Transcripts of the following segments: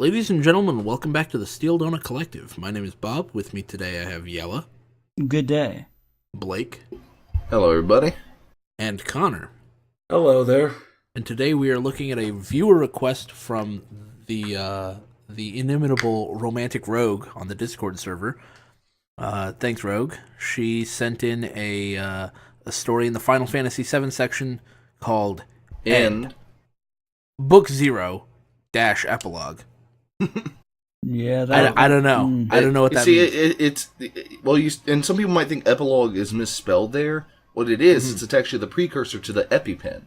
Ladies and gentlemen, welcome back to the Steel Donut Collective. My name is Bob. With me today I have Yella. Good day. Blake. Hello, everybody. And Connor. Hello there. And today we are looking at a viewer request from the inimitable Romantic Rogue on the Discord server. Thanks, Rogue. She sent in a story in the Final Fantasy VII section called End. Book Zero-Epilog. Yeah, I don't know. I don't know what that means. And some people might think epilogue is misspelled there. What it is, it's actually the precursor to the EpiPen.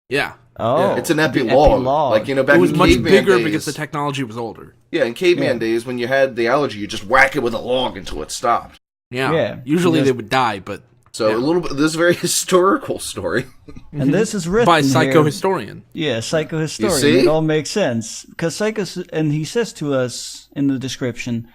Yeah. Oh, yeah, it's an epilogue. Like, you know, back it was in much caveman bigger days, because the technology was older. Yeah, in caveman days, when you had the allergy, you just whack it with a log until it stopped. Yeah. Usually they would die, but so a little bit. This is a very historical story, and this is written by psychohistorian. Yeah, psychohistorian. You see? It all makes sense because and he says to us in the description,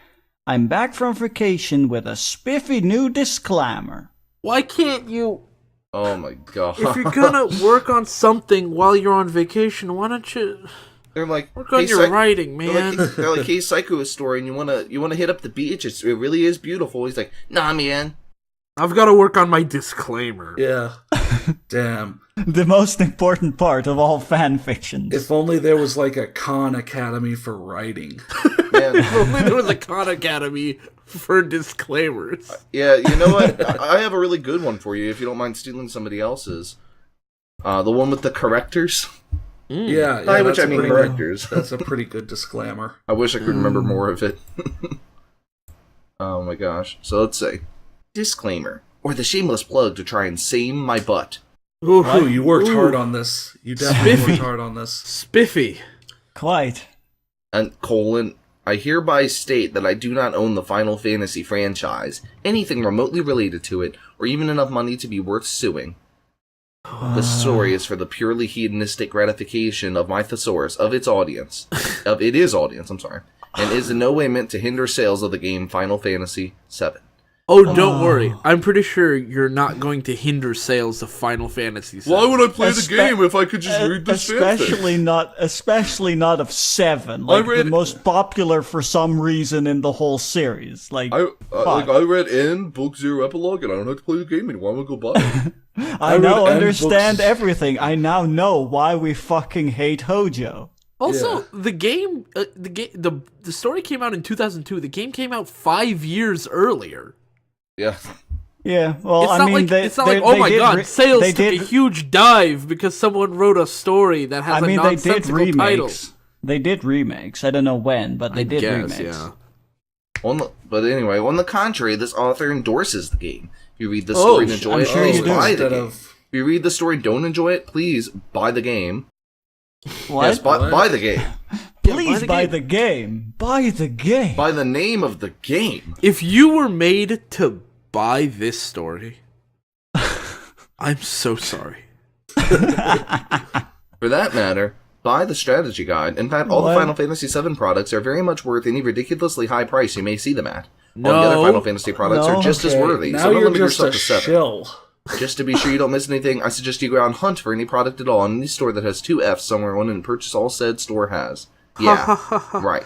"I'm back from vacation with a spiffy new disclaimer." Why can't you? Oh my god! If you're gonna work on something while you're on vacation, why don't you? They're like, work on your writing, man. They're like, hey, psychohistorian, you wanna hit up the beach? It really is beautiful. He's like, nah, man. I've got to work on my disclaimer. Yeah. Damn. The most important part of all fan fictions. If only there was like a Khan Academy for writing. If only there was a Khan Academy for disclaimers. Yeah, you know what? I have a really good one for you if you don't mind stealing somebody else's. The one with the correctors. Yeah, By which I mean correctors. That's a pretty good disclaimer. I wish I could remember more of it. Oh my gosh. So let's say, disclaimer, or the shameless plug to try and same my butt. Ooh, you worked hard on this. You definitely worked hard on this. Spiffy. Quite. And I hereby state that I do not own the Final Fantasy franchise, anything remotely related to it, or even enough money to be worth suing. The story is for the purely hedonistic gratification of my thesaurus, of its audience, and is in no way meant to hinder sales of the game Final Fantasy VII. Oh, don't worry. I'm pretty sure you're not going to hinder sales of Final Fantasy VII. Why would I play the game if I could just read the especially not of 7, like the most popular for some reason in the whole series. Like I read End, Book Zero-Epilog, and I don't have to play the game anymore. I'm gonna go buy it. I now understand everything. I now know why we fucking hate Hojo. Also, the game, the story came out in 2002. The game came out 5 years earlier. Yeah. Yeah, well, it's not like, oh my god, sales took a huge dive because someone wrote a story that has a nonsensical title. They did remakes. I don't know when, but they did remakes. Yeah. But anyway, on the contrary, this author endorses the game. If you read the story and enjoy it, please buy the game. If you read the story and don't enjoy it, please buy the game. What? Yes, buy the game. Please buy the game. Buy the game. Buy the name of the game. If you were made to buy this story, I'm so sorry. For that matter, buy the strategy guide. In fact, all the Final Fantasy VII products are very much worth any ridiculously high price you may see them at. All the other Final Fantasy products are just as worthy. Now So don't you're limit just yourself a to 7. shill. Just to be sure you don't miss anything, I suggest you go out and hunt for any product at all in any store that has 2 Fs somewhere on it and purchase all said store has. Yeah, right.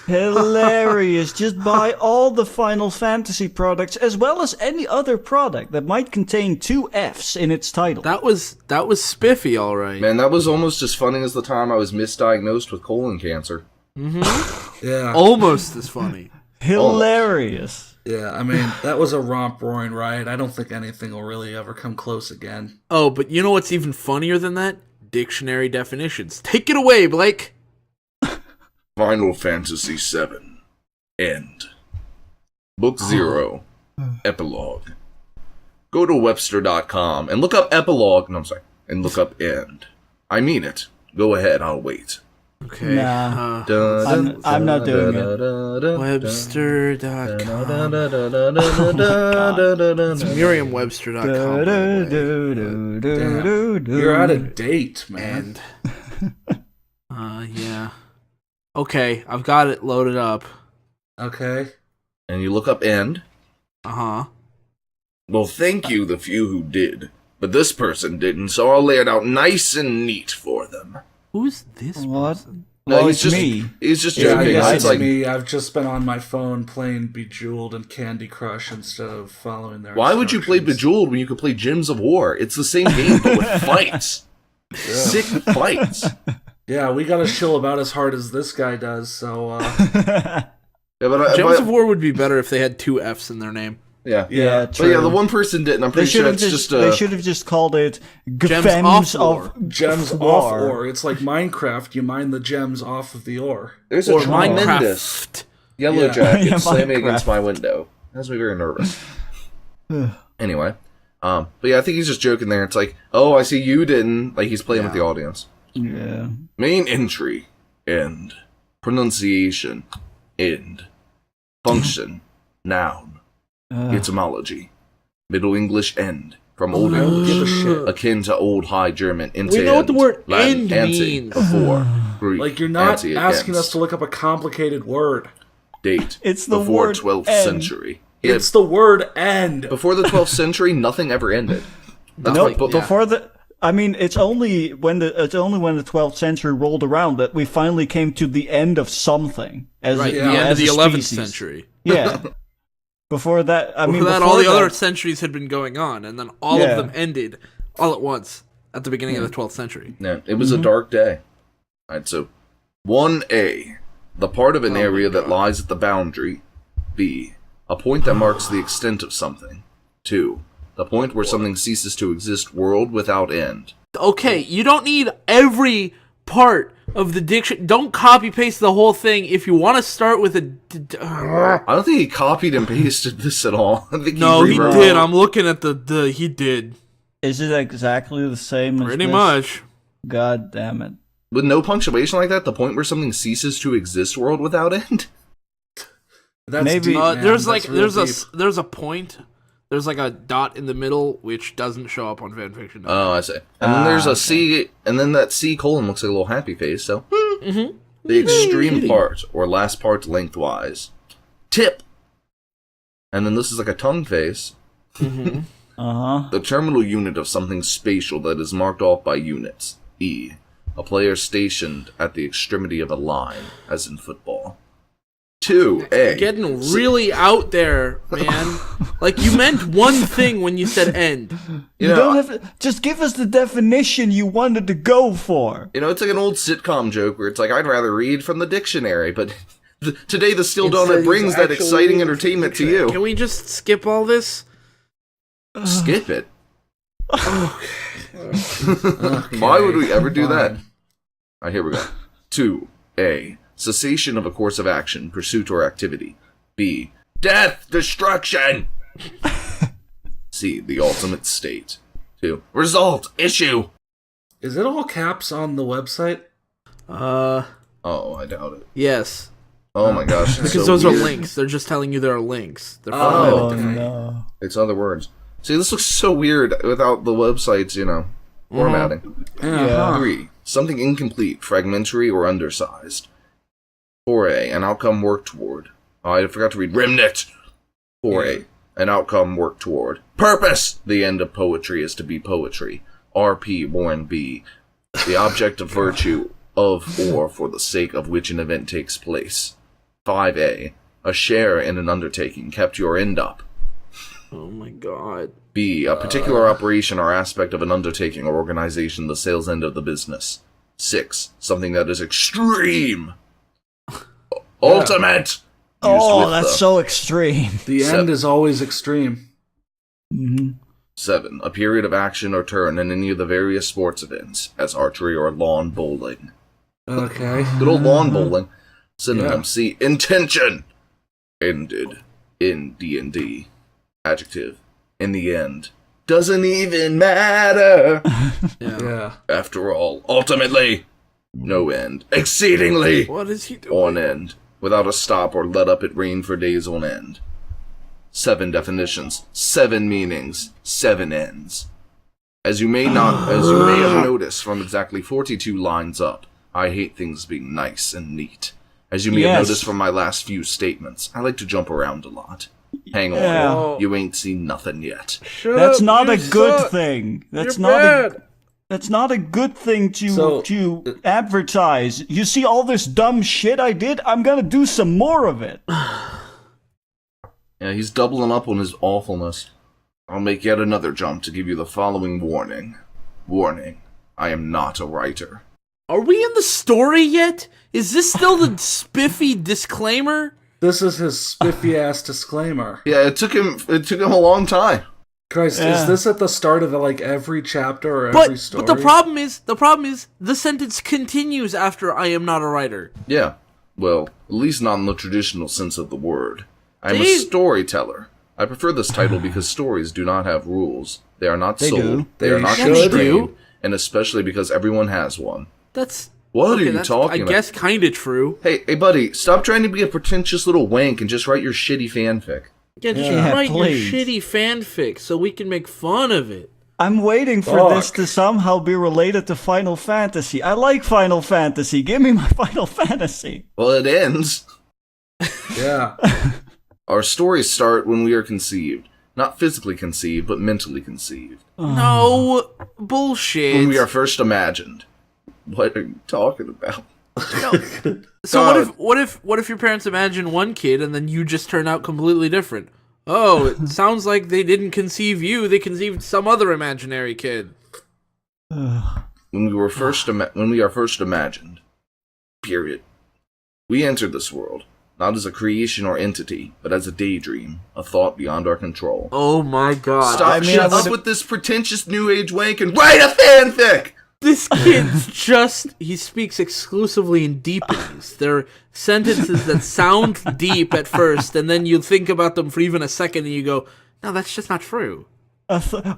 Hilarious. Just buy all the Final Fantasy products as well as any other product that might contain 2 Fs in its title. That was spiffy, all right. Man, that was almost as funny as the time I was misdiagnosed with colon cancer. Mm-hmm. Yeah. Almost as funny. Hilarious. Yeah, I mean, that was a romp-roaring riot. I don't think anything will really ever come close again. Oh, but you know what's even funnier than that? Dictionary definitions. Take it away, Blake! Final Fantasy VII. End. Book Zero. Epilogue. Go to Webster.com and look up epilogue. No, I'm sorry. And look up end. I mean it. Go ahead, I'll wait. Okay. Nah, I'm not doing it. Webster.com. It's Merriam-Webster.com. You're out of date, man. Yeah. Okay, I've got it loaded up. Okay. And you look up end. Uh-huh. Well, thank you, the few who did. But this person didn't, so I'll lay it out nice and neat for them. Who's this person? No, Well, he's it's just me. he's just Yeah, I joking. guess It's it's like, me. I've just been on my phone playing Bejeweled and Candy Crush instead of following their why would you play instructions. Bejeweled when you could play Gems of War? It's the same game, but with fights. Sick fights. Yeah, we gotta chill about as hard as this guy does, so, Yeah, but Gems of War would be better if they had 2 F's in their name. yeah. Yeah, But true. yeah, the one person didn't. I'm They pretty should sure have it's just, just they should have just called it Gems War. of gems off War. ore. It's like Minecraft, you mine the gems off of the ore. there's a Or tremendous Minecraft. yellow Yeah. jacket Yeah, slamming against Minecraft. my window. That's me very nervous. Anyway, but yeah, I think he's just joking there. It's like, oh, I see you didn't. Like he's playing with the audience. Yeah. Main entry, end. Pronunciation, end. Function, noun. Etymology, Middle English end. From Old I don't English, give a shit. akin to Old High German. Into We know what the end. word Latin, end ante, means. Before, Greek, Like, you're not ante, asking us against. to look up a complicated word. Date. It's the before word 12th end. century. Yeah, It's the word end. before the 12th century, nothing ever ended. That's Nope. like- Before the, I mean, it's only when the 12th century rolled around that we finally came to the end of something. As Right, a, the end as of the a 11th species. century. Yeah. Before that, Before that, all the other centuries had been going on, and then all Yeah. of them ended all at once at the beginning of the 12th century. Yeah, it was a dark day. Alright, so 1A, the part of an area that lies at the boundary. B, a point that marks the extent of something. 2, the point where something ceases to exist, world without end. Okay, you don't need every part of the diction. Don't copy paste the whole thing. If you want to start with a, I don't think he copied and pasted this at all. I think no, he rewrote- did. I'm looking at the he did Is it exactly the same as pretty this? much. God damn it. With no punctuation like that, the point where something ceases to exist, world without end? That's Maybe- deep, man. There's That's like real there's deep. a point. There's like a dot in the middle which doesn't show up on fanfiction. Oh, I see. And then there's a C, and then that C colon looks like a little happy face, so. The extreme part, or last part lengthwise. Tip! And then this is like a tongue face. Uh-huh. The terminal unit of something spatial that is marked off by units. E. A player stationed at the extremity of a line, as in football. 2A. Getting really out there, man. Like you meant one thing when you said end. You don't have to, just give us the definition you wanted to go for. You know, it's like an old sitcom joke where it's like, I'd rather read from the dictionary, but today the Steel Donut brings that exciting entertainment to you. Can we just skip all this? Skip it. Okay, Why would we ever do that? fine. Alright, here we go. 2A. Cessation of a course of action, pursuit, or activity. B. Death! Destruction! C. The ultimate state. 2. Result! Issue! Is it all caps on the website? Oh, I doubt it. Yes. Oh my gosh. It's Because so those weird. are links. They're just telling you there are links. They're Oh, formatted. no. It's other words. See, this looks so weird without the website's, formatting. Yeah. 3. Something incomplete, fragmentary, or undersized. 4A. An outcome worked toward. Oh, I forgot to read remnant. 4A. An outcome worked toward. Purpose! The end of poetry is to be poetry. RP Warren B. The object of virtue of or for the sake of which an event takes place. 5A. A share in an undertaking kept your end up. Oh my god. B. A particular operation or aspect of an undertaking or organization, the sales end of the business. 6. Something that is extreme. Ultimate! Oh, with that's the- so extreme. The Seven. end is always extreme. 7. A period of action or turn in any of the various sports events, as archery or lawn bowling. Okay. Good old lawn bowling. Synonym Yeah. C. Intention. Ended. In D&D. Adjective. In the end. Doesn't even matter. Yeah. After all, ultimately. No end. Exceedingly. What is he doing? On end. Without a stop or let up it rain for days on end. 7 definitions. 7 meanings. 7 ends. As you may have noticed from exactly 42 lines up, I hate things being nice and neat. As you may have Yes. noticed from my last few statements, I like to jump around a lot. Hang on, Yeah. you ain't seen nothing yet. Shut That's up, not you a good suck. thing. That's You're not bad. That's not a good thing So- to advertise. You see all this dumb shit I did? I'm gonna do some more of it. Yeah, he's doubling up on his awfulness. I'll make yet another jump to give you the following warning. Warning, I am not a writer. Are we in the story yet? Is this still the spiffy disclaimer? This is his spiffy ass disclaimer. Yeah, it took him a long time. Christ, Yeah. is this at the start of every chapter or every story? But the problem is the sentence continues after I am not a writer. Yeah, well, at least not in the traditional sense of the word. I'm a Dave- storyteller. I prefer this title because stories do not have rules. They are not They sold. do. They are They not should. constrained. do. And especially because everyone has one. That's What okay, are you that's, talking I about? guess kind of true. Hey, buddy, stop trying to be a pretentious little wank and just write your shitty fanfic. Yeah, just Yeah, write please. your shitty fanfic so we can make fun of it. I'm waiting for this Fuck. to somehow be related to Final Fantasy. I like Final Fantasy. Give me my Final Fantasy. Well, it ends. Yeah. Our stories start when we are conceived. Not physically conceived, but mentally conceived. No bullshit. When we are first imagined. What are you talking about? So what if your parents imagine one kid and then you just turn out completely different? Oh, it sounds like they didn't conceive you; they conceived some other imaginary kid. When we are first imagined. Period. We entered this world, not as a creation or entity, but as a daydream, a thought beyond our control. Oh my god! Stop shut up with this pretentious new age wank and write a fanfic! This kid's he speaks exclusively in deepens. They're sentences that sound deep at first, and then you think about them for even a second and you go, no, that's just not true.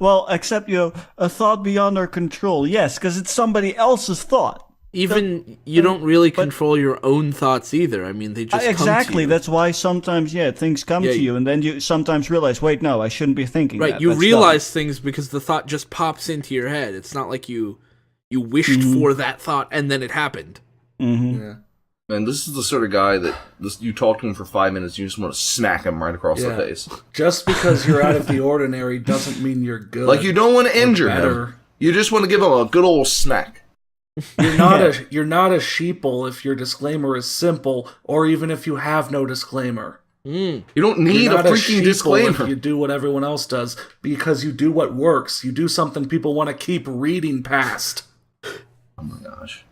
Well, except, a thought beyond our control. Yes, because it's somebody else's thought. Even you don't really control your own thoughts either. I mean, they just Exactly. come to you. That's why sometimes, things come to you, and then you sometimes realize, wait, no, I shouldn't be thinking Right, that. you That's realize things because the thought just pops into your head. It's not like you wished for that thought and then it happened. dumb. Yeah. Man, this is the sort of guy that you talk to him for 5 minutes, you just want to smack him right across the Yeah. face. Just because you're out of the ordinary doesn't mean you're good. Like, you don't want to injure better. him. You just want to give him a good old smack. You're not a sheeple if your disclaimer is simple, or even if you have no disclaimer. You don't need You're a not freaking sheeple disclaimer. if you do what everyone else does, because you do what works. You do something people want to keep reading past. Oh my gosh.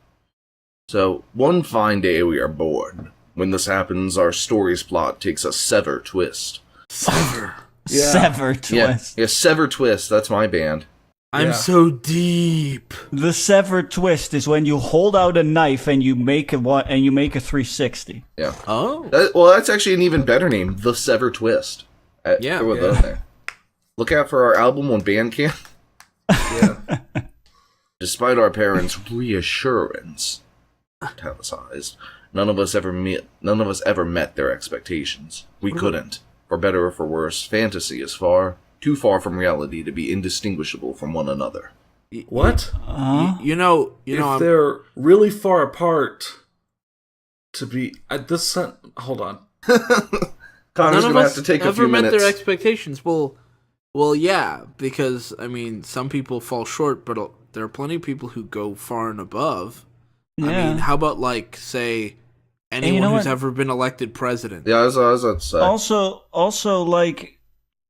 So, one fine day we are bored. When this happens, our story's plot takes a sever twist. Sever. Yeah. Sever twist. Yeah, Sever Twist, that's my band. I'm Yeah. so deep. The sever twist is when you hold out a knife and you make a 360. Yeah. Oh. That's actually an even better name, The Sever Twist. Yeah. Throw that in there. Look out for our album on Bandcamp. Yeah. Despite our parents' reassurance, italicized, none of us ever met their expectations. We couldn't. For better or for worse, fantasy is too far from reality to be indistinguishable from one another. What? You know, If I'm, they're really far apart to be hold on. Connor's none of gonna us have to take a ever few met minutes. their expectations. Well, yeah, because I mean, some people fall short, but there are plenty of people who go far and above. Yeah. I mean, how about say anyone know who's what? ever been elected president? Yeah, I was about to say. Also,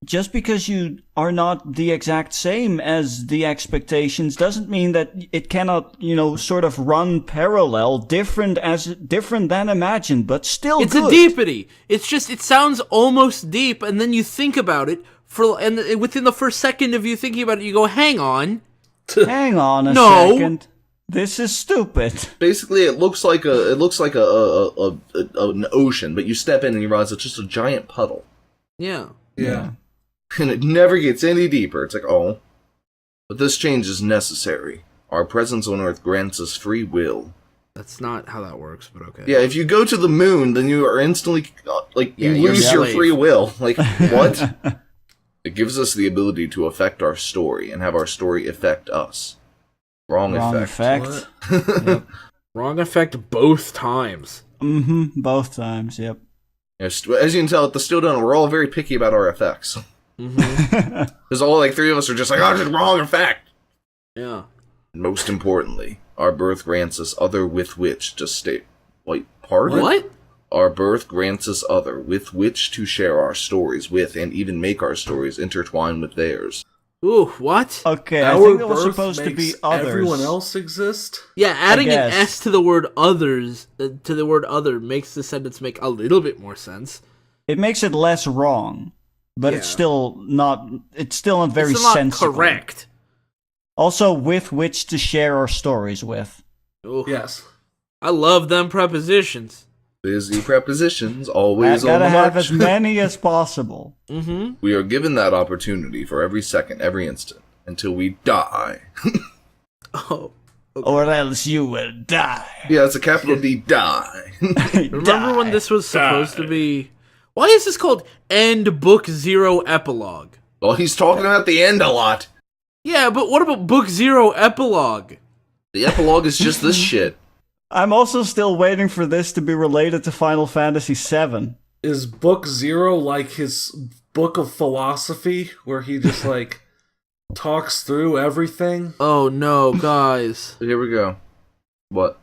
just because you are not the exact same as the expectations doesn't mean that it cannot, sort of run parallel, different than imagined, but still It's good. a deepity. It's just it sounds almost deep, and then you think about it and within the first second of you thinking about it, you go, "Hang on, Hang on a No. second. This is stupid. Basically, it looks like an ocean, but you step in and you realize it's just a giant puddle, yeah." Yeah. and it never gets any deeper. It's like, oh, but this change is necessary. Our presence on Earth grants us free will. That's not how that works, but okay. Yeah, if you go to the moon, then you are instantly Yeah, you you're lose a your slave. free will. Like what? It gives us the ability to affect our story and have our story affect us. Wrong effect. What? Wrong effect both times. Both times, yep. As you can tell at the Still Done, we're all very picky about our effects. Because all 3 of us are just like, oh, just wrong effect. Yeah. Most importantly, our birth grants us other with which to stay. Wait, pardon? What? Our birth grants us other with which to share our stories with, and even make our stories intertwine with theirs. Ooh, what? Okay, I Our think it was birth supposed to be makes others. everyone else exist? Yeah, adding an guess. S to the word others, to the word other, makes the sentence make a little bit more sense. It makes it less wrong, but it's Yeah. still not. It's still very It's not sensible. correct. Also, with which to share our stories with. Ooh, Yes. I love them prepositions. Busy prepositions, I always on gotta the have march. as many as possible. Mm-hmm. We are given that opportunity for every second, every instant, until we die. Oh, Or else you will die. Yeah, it's a capital D, die. remember when this was supposed to be? Why is this called End Book Zero-Epilog? Well, he's talking about the end a lot. Yeah, but what about Book Zero-Epilog? The epilogue is just this shit. I'm also still waiting for this to be related to Final Fantasy VII. Is Book 0 like his book of philosophy, where he just, like, talks through everything? Oh no, guys. Here we go. What?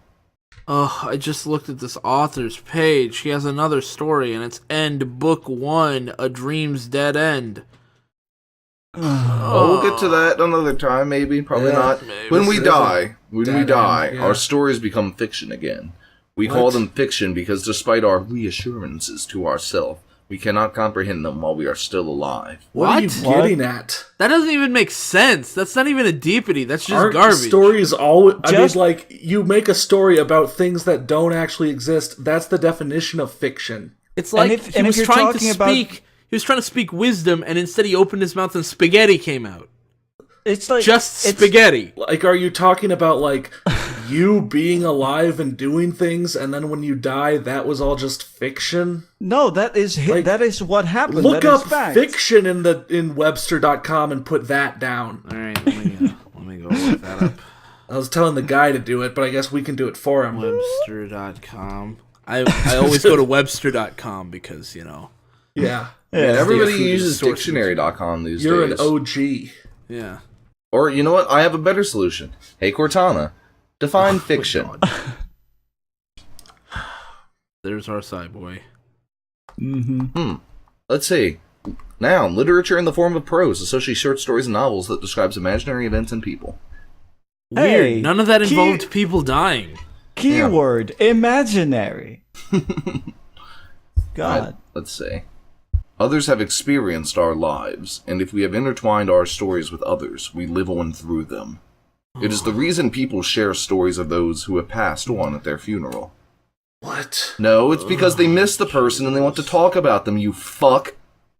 Oh, I just looked at this author's page. He has another story, and it's End Book 1, A Dream's Dead End. Oh, we'll get to that another time, maybe. Probably Yeah, not. maybe. When we This die, dead end, yeah. our stories become fiction again. We call What? them fiction because despite our reassurances to ourselves, we cannot comprehend them while we are still alive. What are you What? getting at? That doesn't even make sense. That's not even a deepity. That's just Aren't garbage. stories always... I mean, Just- like, you make a story about things that don't actually exist. That's the definition of fiction. It's like if- he and if was you're trying to talking about- speak. He was trying to speak wisdom, and instead he opened his mouth and spaghetti came out. It's like Just it's- spaghetti. Like, are you talking about, like, you being alive and doing things, and then when you die, that was all just fiction? No, that is Like, that is what happened. Look That is up fact. fiction in Webster.com and put that down. All right, let me go look that up. I was telling the guy to do it, but I guess we can do it for him. Webster.com. I always go to Webster.com because, you know. Yeah. Man, Yeah, everybody food uses sources. dictionary.com these You're days. an OG. Yeah. Or, you know what? I have a better solution. Hey, Cortana, define fiction. There's our side boy. Let's see. Noun, literature in the form of prose, especially short stories and novels that describes imaginary events and people. Weird. Hey, None of that key- involved people dying. Keyword imaginary. God. Let's see. Others have experienced our lives, and if we have intertwined our stories with others, we live on through them. It is the reason people share stories of those who have passed on at their funeral. What? No, it's because they miss the person and they want to talk about them, you fuck.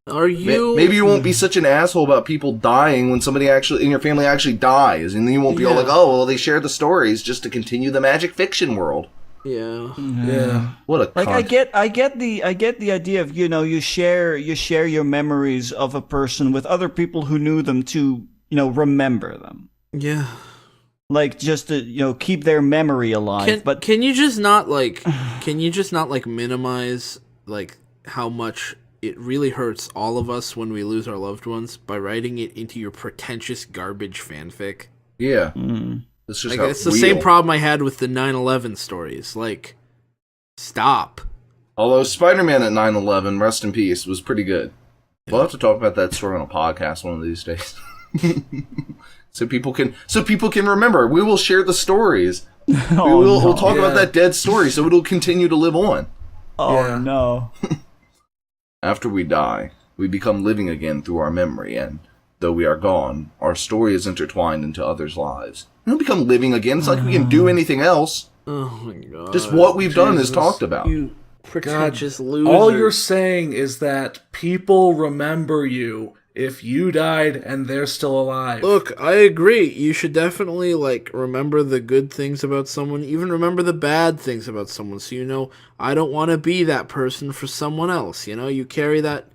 Are you... Maybe you won't be such an asshole about people dying when somebody actually in your family actually dies, and then you won't be all Yeah. like, oh, well, they shared the stories just to continue the magic fiction world. Yeah. Yeah. What a Like cunt. I get the idea of, you know, you share your memories of a person with other people who knew them to, you know, remember them. Yeah. Like just to, you know, keep their memory alive. But Can you just not like minimize like how much it really hurts all of us when we lose our loved ones by writing it into your pretentious garbage fanfic? Yeah. It's just Like how it's the real. same problem I had with the 9/11 stories. Like, stop. Although Spider-Man at 9/11, rest in peace, was pretty good. We'll have to talk about that story on a podcast one of these days. so people can remember. We will share the stories. We'll talk about that dead story so it'll continue to live on. Oh Yeah. no. After we die, we become living again through our memory, and though we are gone, our story is intertwined into others' lives. We don't become living again. It's like we can do anything else. Oh my god. Just what we've done is Jesus. talked about. You pretentious loser. All you're saying is that people remember you if you died and they're still alive. Look, I agree. You should definitely like remember the good things about someone, even remember the bad things about someone. So you know, I don't want to be that person for someone else. You know, you carry that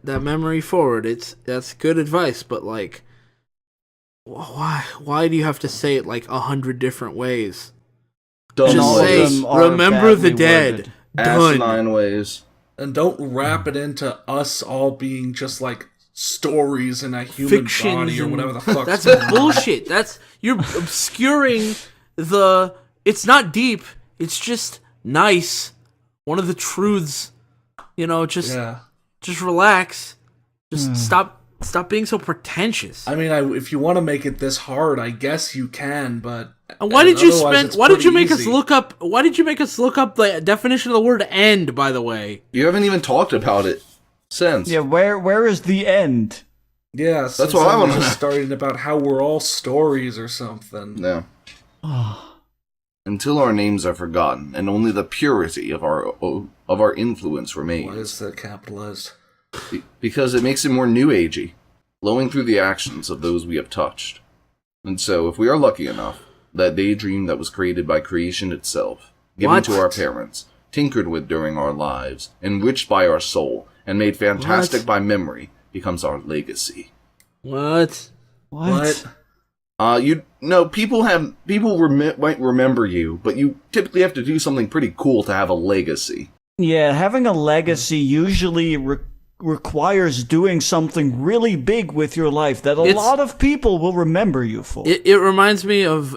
memory forward. That's good advice, but like, why do you have to say it like 100 different ways? Dumb Just all of say, ways. them are remember the badly dead. worded. Done. Asinine ways. And don't wrap it into us all being just like stories in a human fictions body or and- whatever the fuck. That's bullshit. You're obscuring the. It's not deep. It's just nice. One of the truths. Just relax. Just stop being so pretentious. I mean, if you want to make it this hard, I guess you can. But And why did you otherwise it's Why did you make pretty us easy. look up? Why did you make us look up the definition of the word "end"? By the way, You haven't even talked about it since. Yeah, where is the end? Yeah, That's what I want to know. Starting about how we're all stories or something. No. Until our names are forgotten, and only the purity of our influence Why remains. is that capitalized? Because it makes it more new agey, flowing through the actions of those we have touched. And so, if we are lucky enough, that daydream that was created by creation itself, given What? to our parents, tinkered with during our lives, enriched by our soul, and made fantastic What? by memory, becomes our legacy. what? What? People might remember you, but you typically have to do something pretty cool to have a legacy. Yeah, having a legacy usually requires doing something really big with your life that a It's- lot of people will remember you for. It reminds me of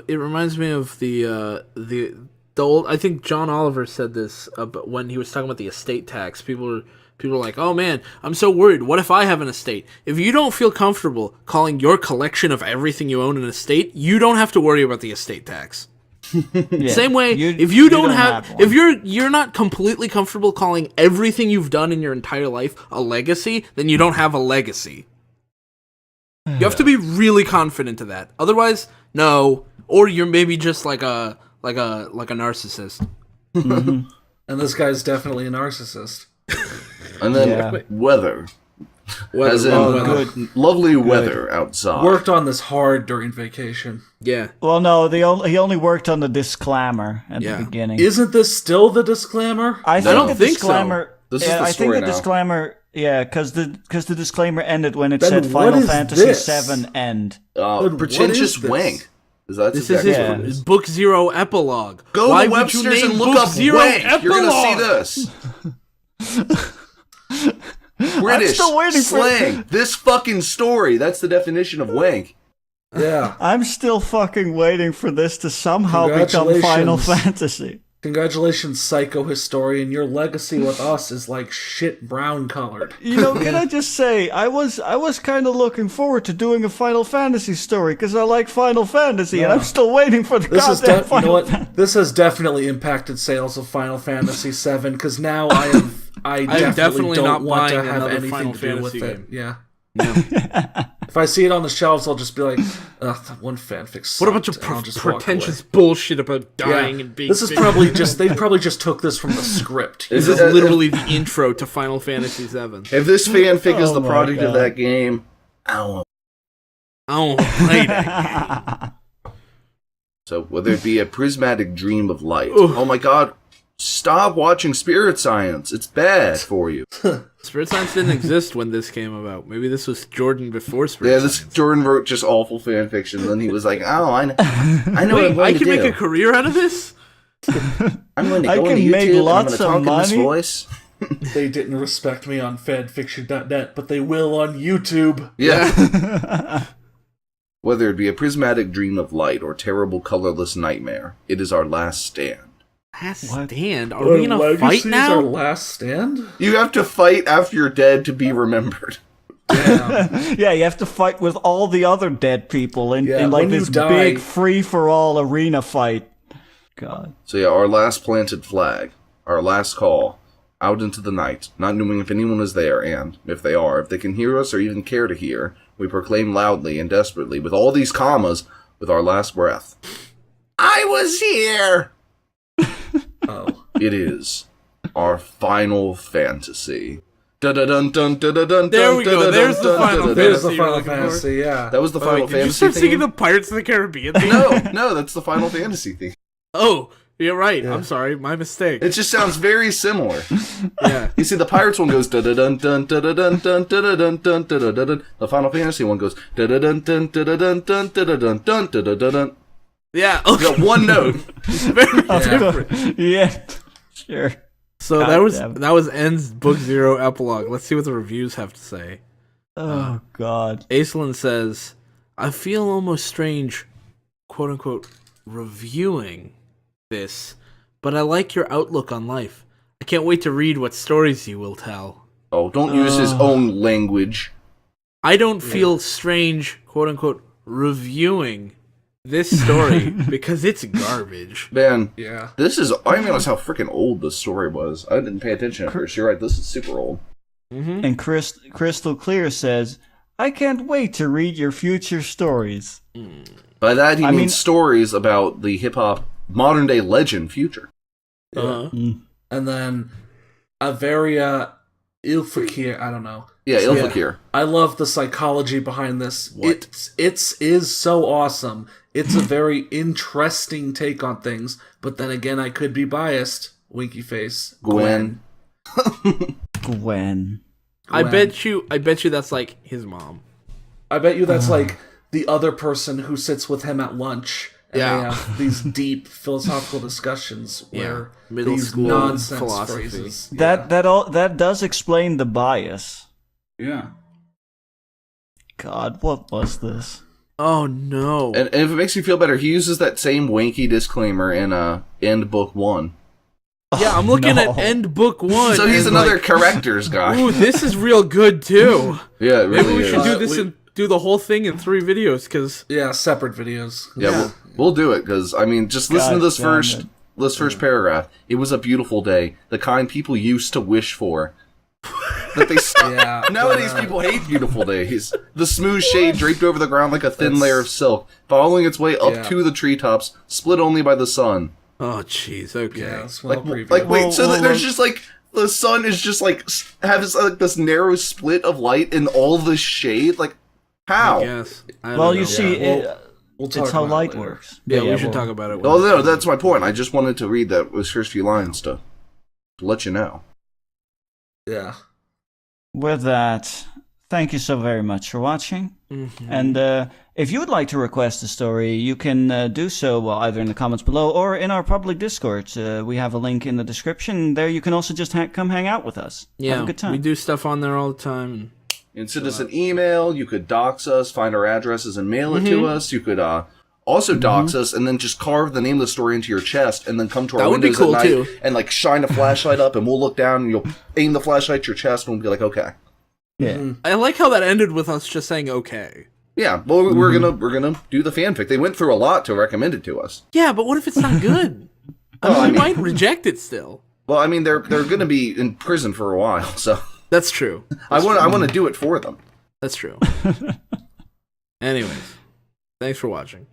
the old. I think John Oliver said this when he was talking about the estate tax. People are like, "Oh man, I'm so worried. What if I have an estate?" If you don't feel comfortable calling your collection of everything you own an estate, you don't have to worry about the estate tax. Yeah, Same way, you- if you don't have, one. if you're not completely comfortable calling everything you've done in your entire life a legacy, then you don't have a legacy. You have to be really confident of that. Otherwise, no. Or you're maybe just like a narcissist. And this guy's definitely a narcissist. And then Yeah. weather. As in, good. lovely weather outside. Worked on this hard during vacation. Yeah. Well, no, he only worked on the disclaimer at Yeah. the beginning. Isn't this still the disclaimer? I think don't the think so. disclaimer. This is yeah, the I think story the now. disclaimer. Yeah, because the disclaimer ended when it Then said what Final is Fantasy this? VII end. What pretentious is this? wank. That's This is exactly his what it is. book Zero-Epilog. Go Why to would you Webster's name and look book up wank. You're gonna Zero-Epilog? see this. British still waiting for- slang. This fucking story. That's the definition of wank. Yeah. I'm still fucking waiting for this to somehow become Final Congratulations. Fantasy. Congratulations, psycho historian. Your legacy with us is like shit brown colored. You know, can I just say, I was kind of looking forward to doing a Final Fantasy story because I like Final Fantasy, and I'm still waiting for the This is goddamn you know Final what? Fantasy. This has definitely impacted sales of Final Fantasy VII because now I definitely not don't want to buying have another anything Final to do with Fantasy it. game. Yeah. If I see it on the shelves, I'll just be like, "Ugh, that one fanfic." What a bunch of sucked," and I'll just walk pretentious away. bullshit about dying Yeah. and being This is big. probably just they probably just took this from the script. This is literally the intro to Final Fantasy VII. If this fanfic is Oh the my product of God. that game, I don't know. I don't want to play that. So whether it be a prismatic dream of light. Oof. Oh my god. Stop watching Spirit Science. It's bad for you. Spirit Science didn't exist when this came about. Maybe this was Jordan before Spirit Yeah, this Science. Jordan wrote just awful fan fiction, and then he was like, "Oh, I know what I'm Wait, going I to can do. make a career out of this? I'm going to I go can into make YouTube lots and I'm of going to talk in this money." voice." They didn't respect me on fanfiction.net, but they will on YouTube. Yeah. Whether it be a prismatic dream of light or terrible colorless nightmare, it is our last stand. Last What? stand? Are we gonna fight Legacy's now? Our last stand. You have to fight after you're dead to be remembered. Damn. Yeah, you have to fight with all the other dead people in Yeah, like when you this die- big free-for-all arena fight. God. So yeah, our last planted flag, our last call, out into the night, not knowing if anyone is there, and, if they are, if they can hear us or even care to hear, we proclaim loudly and desperately, with all these commas, with our last breath. I was here! Oh. It is our final fantasy. Dun-dun-dun-dun, dun-dun-dun, There we go, dun-dun-dun, there's the dun-dun-dun, Final dun-dun-dun. There's the Fantasy you're Final looking for? Fantasy, yeah. That was the Final Did you Fantasy start singing theme? the Pirates of the Caribbean theme? No, that's the Final Fantasy theme. Oh, you're right. I'm sorry. My mistake. It just sounds very similar. Yeah. You see, the Pirates one goes dun-dun-dun, dun-dun-dun, dun-dun-dun, dun-dun-dun. The Final Fantasy one goes dun-dun-dun, dun-dun-dun, dun-dun-dun, dun-dun-dun. Yeah. You got Okay. one note. Very different. Yeah, sure. So God that was damn it. N's book Zero Epilogue. Let's see what the reviews have to say. Oh, God. Aislinn says, I feel almost strange, quote unquote, reviewing this, but I like your outlook on life. I can't wait to read what stories you will tell. Oh, don't use his own language. I don't feel strange, quote unquote, reviewing this story because it's garbage. Man, Yeah. this is... I didn't realize how freaking old this story was. I didn't pay attention at first. You're right, this is super old. Mm-hmm. And Crystal Clear says, I can't wait to read your future stories. By that, he I means mean- stories about the hip-hop modern-day legend future. Uh-huh. And then Averia Ilfakir, I don't know. Yeah, Ilfakir. I love the psychology behind this. What? It is so awesome. It's a very interesting take on things, but then again, I could be biased. Winky face. Gwen. Gwen. I bet you that's like his mom. I bet you that's like the other person who sits with him at lunch. And Yeah. they have these deep philosophical discussions where Middle these school nonsense philosophy. phrases. That does explain the bias. Yeah. God, what was this? Oh no. And if it makes you feel better, he uses that same wanky disclaimer in End Book 1. Yeah, I'm looking no. at End Book 1. So he's and another like, characters guy. ooh, this is real good too. Yeah, it Maybe really we is. should do this and do the whole thing in 3 videos, because Yeah, separate videos. Yeah, we'll do it, because, I mean, just listen to this God damn first paragraph. It was a beautiful day, the kind people used to wish for. That they Yeah. Nowadays, people hate beautiful days. The smooth shade draped over the ground like a thin layer of silk, following its way up to the treetops, split only by the sun. oh jeez, okay. Yeah, that's well previewed. Like, wait, Well, so well, there's well- just like the sun is just like has like this narrow split of light in all this shade. Like, how? I guess. I don't Well, know. you see, We'll talk it's how about it light later. works. Yeah, we But should we'll- talk about it. Oh no, that's my point. I just wanted to read those first few lines to let you know. Yeah. With that, thank you so very much for watching. Mhm. And if you would like to request a story, you can do so either in the comments below or in our public Discord. We have a link in the description. There you can also just come hang out with us. Yeah, Have a good time. we do stuff on there all the time. And send us an email. You could dox us, find our addresses, and mail it to us. You could also dox us, and then just carve the name of the story into your chest, and then come to our That would be windows cool, at night too. and like shine a flashlight up, and we'll look down, and you'll aim the flashlight at your chest, and we'll be like, okay, Yeah. I like how that ended with us just saying okay. yeah. Well, we're gonna do the fanfic. They went through a lot to recommend it to us. Yeah, but what if it's not good? I mean, we might reject it still. Well, I mean, they're gonna be in prison for a while, so That's true. I want to do it for them. That's true. Anyways, thanks for watching.